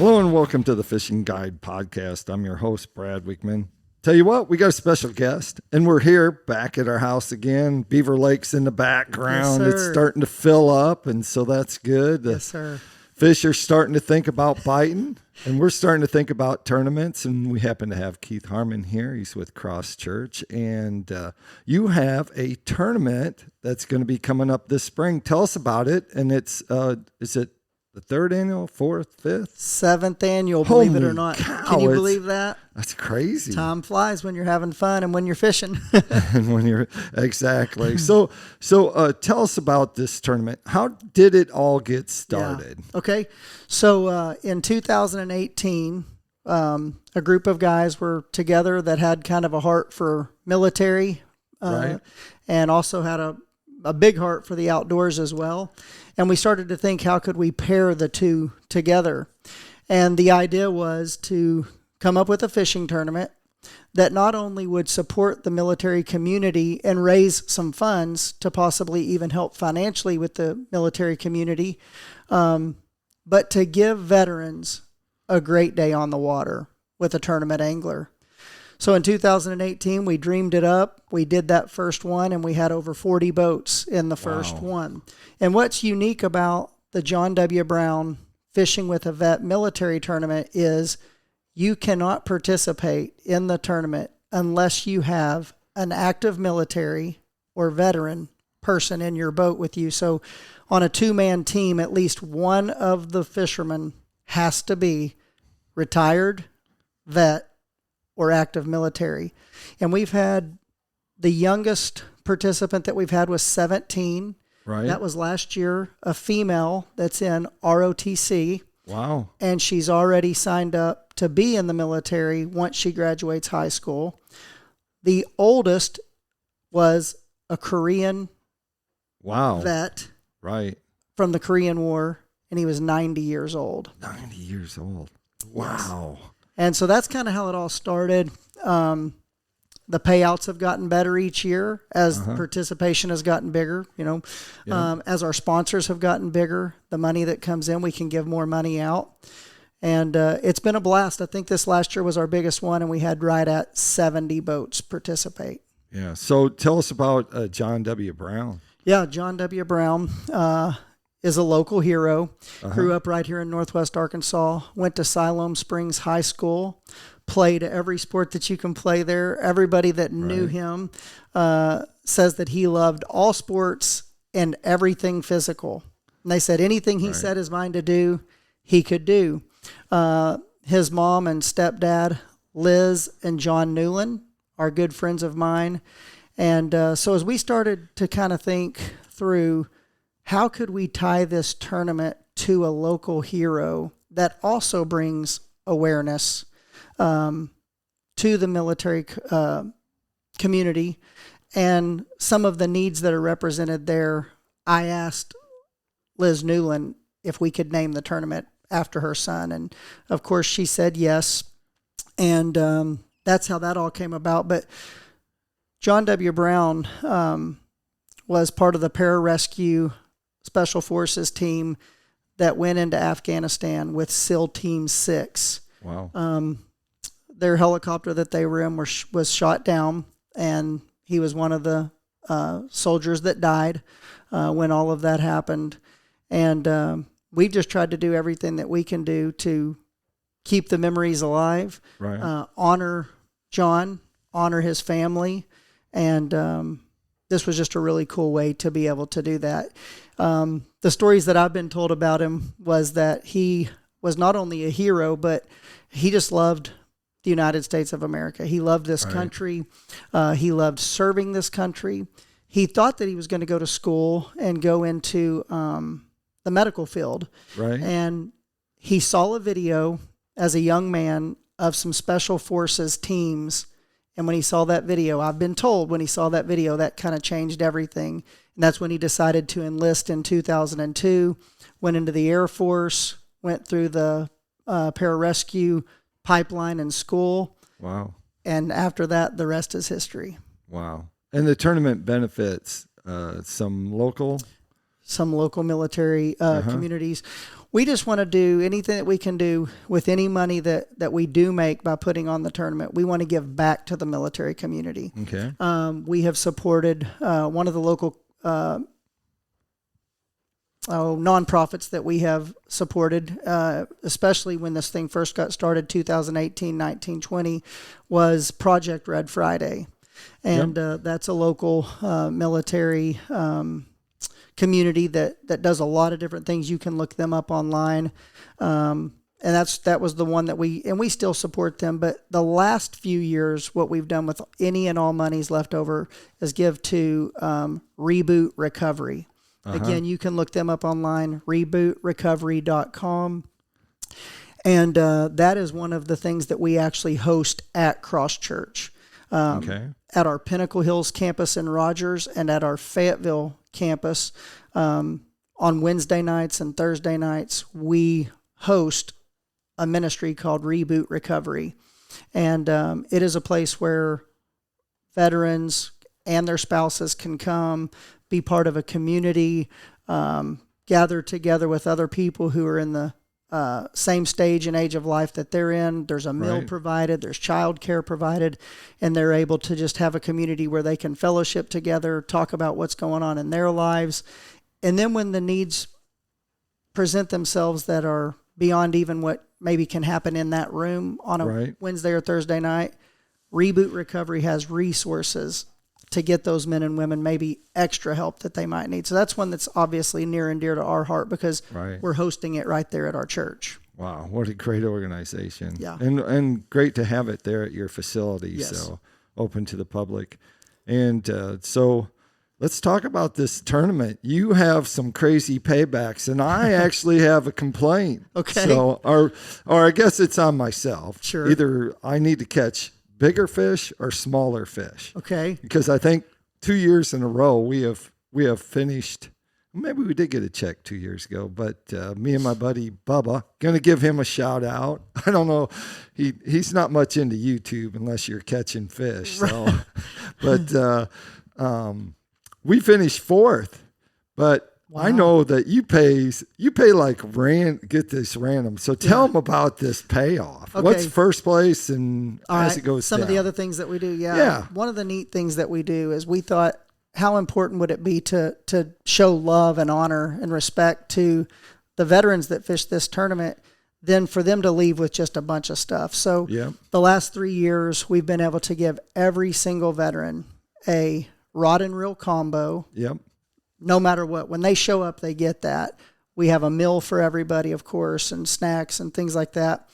Hello and welcome to the Fishing Guide Podcast. I'm your host, Brad Wiegmann. Tell you what, we got a special guest, and we're here back at our house again. Beaver Lake's in the background. Yes, it's starting to fill up, and so that's good. Yes, sir. Fish are starting to think about biting, and we're starting to think about tournaments, and we happen to have Keith Harmon here. He's with Cross Church, and you have a tournament that's going to be coming up this spring. Tell us about it, and it's, is it the third annual, fourth, fifth? Seventh annual, believe it or not. Cow, Can you believe that? That's crazy. Time flies when you're having fun and when you're fishing. And when you're exactly. So tell us about this tournament. How did it all get started? Yeah. Okay. So in 2018, a group of guys were together that had kind of a heart for military, Right. and also had a big heart for the outdoors as well. And we started to think, how could we pair the two together? And the idea was to come up with a fishing tournament that not only would support the military community and raise some funds to possibly even help financially with the military community, but to give veterans a great day on the water with a tournament angler. So in 2018, we dreamed it up. We did that first one, and we had over 40 boats in the first one. And what's unique about the John W. Brown Fishing with a Vet military tournament is you cannot participate in the tournament unless you have an active military or veteran person in your boat with you. So on a two-man team, at least one of the fishermen has to be retired, vet, or active military. And we've had the youngest participant that we've had was 17. Right. That was last year, a female that's in ROTC. Wow. And she's already signed up to be in the military once she graduates high school. The oldest was a Korean vet. Right. From the Korean War, and he was 90 years old. 90 years old. Wow. Yes. And so that's kind of how it all started. The payouts have gotten better each year as participation has gotten bigger, as our sponsors have gotten bigger, the money that comes in, we can give more money out. And it's been a blast. I think this last year was our biggest one, and we had right at 70 boats participate. Yeah. So tell us about John W. Brown. Yeah, John W. Brown is a local hero. Grew up right here in Northwest Arkansas, went to Siloam Springs High School, played every sport that you can play there. Everybody that knew him says that he loved all sports and everything physical. And they said anything he set his mind to do, he could do. His mom and stepdad, Liz and John Newland, are good friends of mine. And so as we started to kind of think through how could we tie this tournament to a local hero that also brings awareness to the military community and some of the needs that are represented there, I asked Liz Newland if we could name the tournament after her son. And, of course, she said yes. And that's how that all came about. But John W. Brown was part of the pararescue Special Forces team that went into Afghanistan with SEAL Team 6. Wow. Their helicopter that they were in was shot down, and he was one of the soldiers that died when all of that happened. And we just tried to do everything that we can do to keep the memories alive, honor John, honor his family, and this was just a really cool way to be able to do that. The stories that I've been told about him was that he was not only a hero, but he just loved the United States of America. He loved this country. He loved serving this country. He thought that he was going to go to school and go into the medical field. Right. And he saw a video as a young man of some special forces teams. And when he saw that video, I've been told when he saw that video, that kind of changed everything. And that's when he decided to enlist in 2002, went into the Air Force, went through the pararescue pipeline in school. Wow. And after that, the rest is history. Wow. And the tournament benefits some local military communities. we just want to do anything that we can do with any money that we do make by putting on the tournament. We want to give back to the military community. Okay. We have supported one of the local nonprofits that we have supported, especially when this thing first got started, 2018, 19, 20, was Project Red Friday. And that's a local military community that does a lot of different things. You can look them up online. And that was the one that we still support them. But the last few years, what we've done with any and all monies left over is give to Reboot Recovery. Again, you can look them up online, rebootrecovery.com. And that is one of the things that we actually host at Cross Church. At our Pinnacle Hills campus in Rogers and at our Fayetteville campus on Wednesday nights and Thursday nights, we host a ministry called Reboot Recovery. And it is a place where veterans and their spouses can come, be part of a community, gather together with other people who are in the same stage and age of life that they're in. There's a meal provided, there's child care provided, and they're able to just have a community where they can fellowship together, talk about what's going on in their lives. And then when the needs present themselves that are beyond even what maybe can happen in that room on a Wednesday or Thursday night, Reboot Recovery has resources to get those men and women maybe extra help that they might need. So that's one that's obviously near and dear to our heart because we're hosting it right there at our church. Wow, what a great organization. Yeah. And great to have it there at your facility, Yes. so open to the public. And so let's talk about this tournament. You have some crazy paybacks, and I actually have a complaint. Okay. So, or I guess it's on myself. Sure. Either I need to catch bigger fish or smaller fish. Okay. Because I think 2 years in a row we have finished. Maybe we did get a check 2 years ago, but me and my buddy Bubba, gonna give him a shout out. I don't know, he's not much into YouTube unless you're catching fish. So, but we finished fourth. But I know that you pay like get this random. So tell them about this payoff. Okay. What's first place and as it goes some down? of the other things that we do. Yeah. One of the neat things that we do is we thought, how important would it be to show love and honor and respect to the veterans that fish this tournament than for them to leave with just a bunch of stuff. So the last 3 years, we've been able to give every single veteran a rod and reel combo. Yep. No matter what, when they show up, they get that. We have a meal for everybody, of course, and snacks and things like that.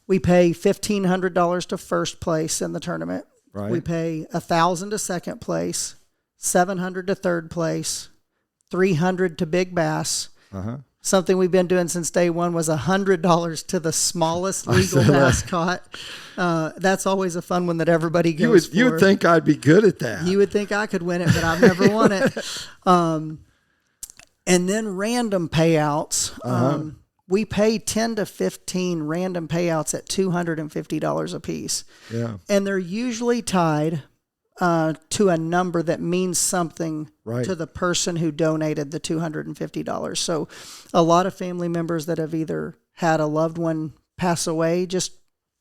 We pay $1,500 to first place in the tournament. Right. We pay $1,000 to second place, $700 to third place, $300 to big bass. Something we've been doing since day one was $100 to the smallest legal bass caught. That's always a fun one that everybody goes for. You would think I'd be good at that. You would think I could win it, but I've never won it. And then random payouts. We pay 10 to 15 random payouts at $250 a piece. Yeah. And they're usually tied to a number that means something to the person who donated the $250. So a lot of family members that have either had a loved one pass away just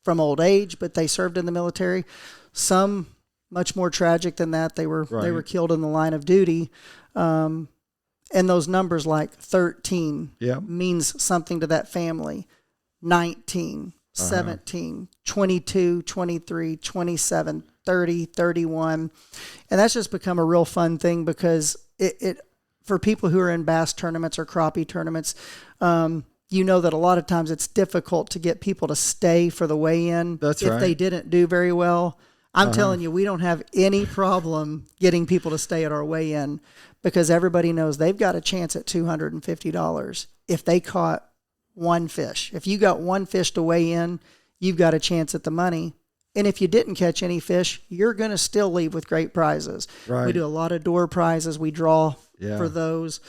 from old age, but they served in the military. Some much more tragic than that. They were killed in the line of duty. And those numbers like 13 means something to that family. 19, 17, 22, 23, 27, 30, 31. And that's just become a real fun thing because it for people who are in bass tournaments or crappie tournaments, you know that a lot of times it's difficult to get people to stay for the weigh-in if they didn't do very well. I'm telling you, we don't have any problem getting people to stay at our weigh-in because everybody knows they've got a chance at $250 if they caught one fish. If you got one fish to weigh in, you've got a chance at the money. And if you didn't catch any fish, you're going to still leave with great prizes. We do a lot of door prizes. We draw for those.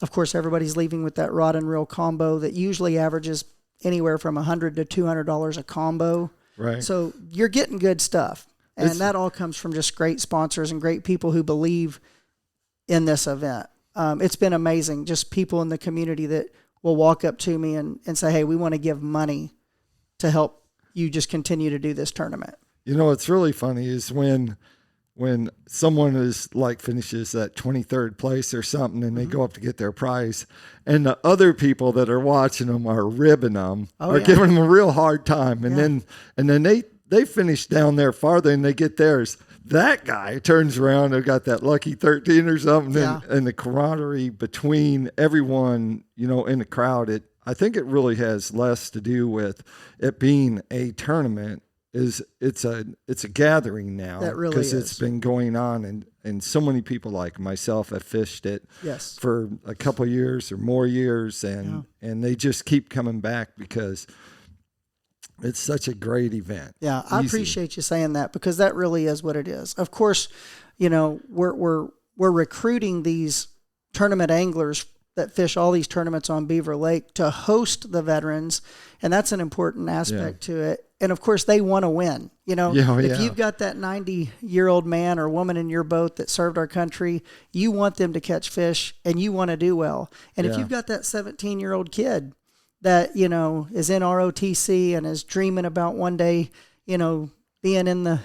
Of course, everybody's leaving with that rod and reel combo that usually averages anywhere from $100 to $200 a combo. So you're getting good stuff. And that all comes from just great sponsors and great people who believe in this event. It's been amazing. Just people in the community that will walk up to me and say, hey, we want to give money to help you just continue to do this tournament. You know, what's really funny is when someone is like finishes at 23rd place or something and they go up to get their prize and the other people that are watching them are ribbing them, giving them a real hard time. And then they finish down there farther and they get theirs. That guy turns around and got that lucky 13 or something. And the camaraderie between everyone, you know, in the crowd, I think it really has less to do with it being a tournament. It's a gathering now. That really because is. It's been going on and so many people like myself have fished it for a couple of years or more years and they just keep coming back because it's such a great event. Yeah, I appreciate you saying that because that really is what it is. Of course, you know, we're recruiting these tournament anglers that fish all these tournaments on Beaver Lake to host the veterans, and that's an important aspect to it. And of course, they want to win. You know, if you've got that 90-year-old man or woman in your boat that served our country, you want them to catch fish and you want to do well. And if you've got that 17-year-old kid that, you know, is in ROTC and is dreaming about one day, you know, being in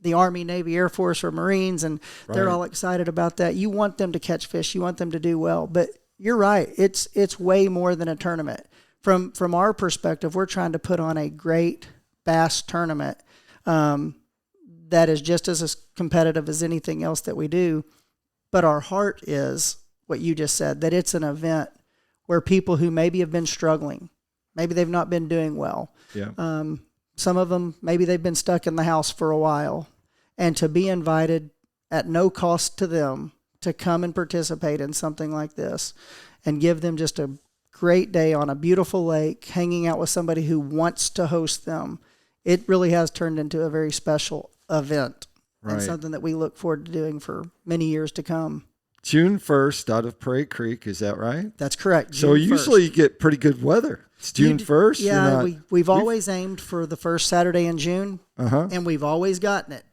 the Army, Navy, Air Force, or Marines, and they're all excited about that. You want them to catch fish. You want them to do well. But you're right. It's way more than a tournament. From our perspective, we're trying to put on a great bass tournament that is just as competitive as anything else that we do. But our heart is what you just said, that it's an event where people who maybe have been struggling, maybe they've not been doing well. Some of them, maybe they've been stuck in the house for a while. And to be invited at no cost to them to come and participate in something like this and give them just a great day on a beautiful lake, hanging out with somebody who wants to host them, it really has turned into a very special event and something that we look forward to doing for many years to come. June 1st out of Prairie Creek, is that right? That's correct. So usually you get pretty good weather. It's June 1st? Yeah, we've always aimed for the first Saturday in June, and we've always gotten it.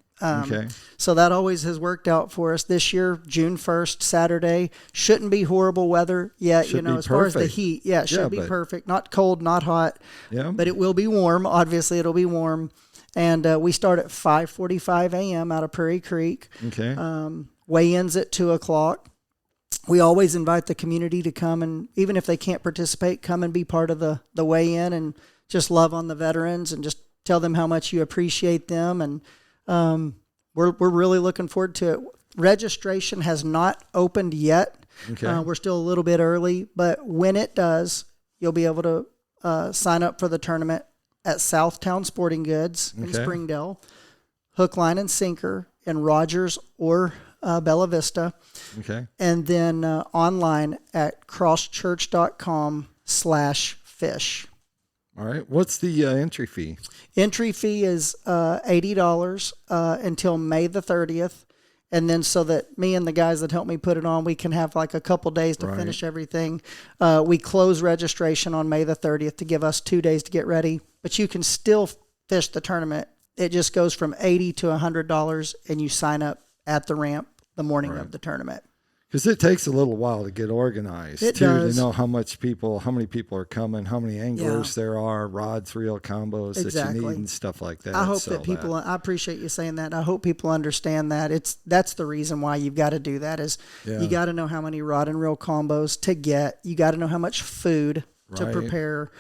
So that always has worked out for us. This year, June 1st, Saturday, shouldn't be horrible weather yet, you know, as far as the heat. Yeah, it should be perfect. Not cold, not hot, but it will be warm. Obviously, it'll be warm. And we start at 5:45 a.m. out of Prairie Creek. Weigh-ins at 2 o'clock. We always invite the community to come, and even if they can't participate, come and be part of the weigh-in and just love on the veterans and just tell them how much you appreciate them. And we're really looking forward to it. Registration has not opened yet. We're still a little bit early, but when it does, you'll be able to sign up for the tournament at Southtown Sporting Goods in Springdale, Hook, Line, and Sinker in Rogers or Bella Vista. And then online at crosschurch.com/fish. All right. What's the entry fee? Entry fee is $80 until May the 30th. And then so that me and the guys that help me put it on, we can have like a couple days to finish everything. We close registration on May the 30th to give us 2 days to get ready. But you can still fish the tournament. It just goes from $80 to $100, and you sign up at the ramp the morning of the tournament. Because it takes a little while to get organized, to know how many people are coming, how many anglers there are, rods, reel combos that you need and stuff like that. I hope that people, I appreciate you saying that. I hope people understand that. That's the reason why you've got to do that is you got to know how many rod and reel combos to get. You got to know how much food to prepare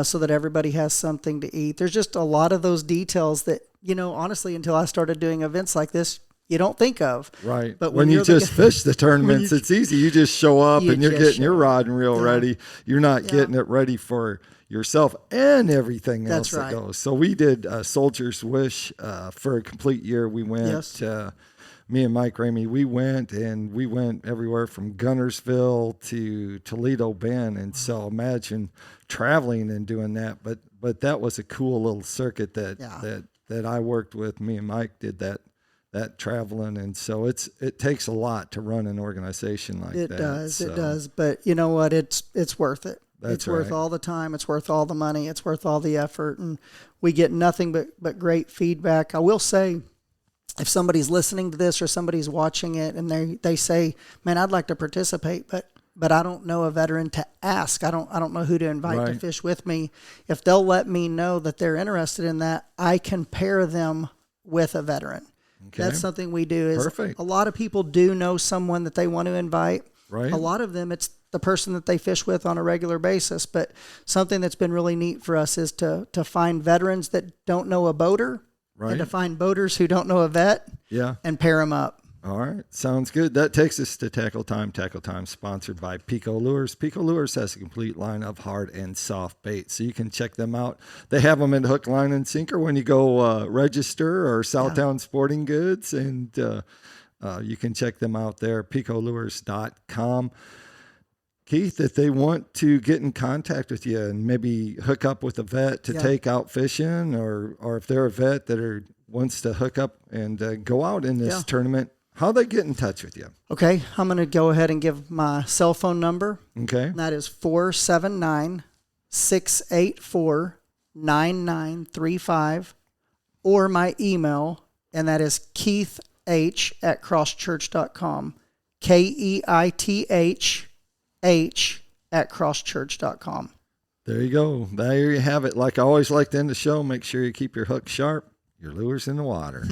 so that everybody has something to eat. There's just a lot of those details that, you know, honestly, until I started doing events like this, you don't think of. Right. But when you just fish the tournaments, it's easy. You just show up and you're getting your rod and reel ready. You're not getting it ready for yourself and everything else that goes. So we did Soldier's Wish for a complete year. We went, me and Mike Ramey, we went everywhere from Gunnersville to Toledo Bend. And so imagine traveling and doing that. But that was a cool little circuit that I worked with. Me and Mike did that traveling, and so it takes a lot to run an organization like that. It does. But you know what? It's worth it. It's worth all the time. It's worth all the money. It's worth all the effort, and we get nothing but great feedback. I will say, if somebody's listening to this or somebody's watching it and they say, "Man, I'd like to participate, but but I don't know a veteran to ask. I don't know who to invite to Right. fish with me. If they'll let me know that they're interested in that, I can pair them with a veteran. Okay. That's something we do. Is Perfect. a lot of people do know someone that they want to invite. Right. A lot of them, it's the person that they fish with on a regular basis. But something that's been really neat for us is to find veterans that don't know a boater, Right. and to find boaters who don't know a vet, Yeah. and pair them up. All right. Sounds good. That takes us to Tackle Time. Tackle Time sponsored by PICO Lures. PICO Lures has a complete line of hard and soft bait, so you can check them out. They have them in hook, line, and sinker when you go register or Southtown Sporting Goods, and you can check them out there, picolures.com. Keith, if they want to get in contact with you and maybe hook up with a vet to take out fishing, or if they're a vet that wants to hook up and go out in this tournament, how they get in touch with you? Okay, I'm going to go ahead and give my cell phone number. Okay. And that is 479-684-9935, or my email, and that is keithh@crosschurch.com. KEITH@crosschurch.com. There you go. There you have it. Like I always like to end the show, make sure you keep your hook sharp, your lures in the water.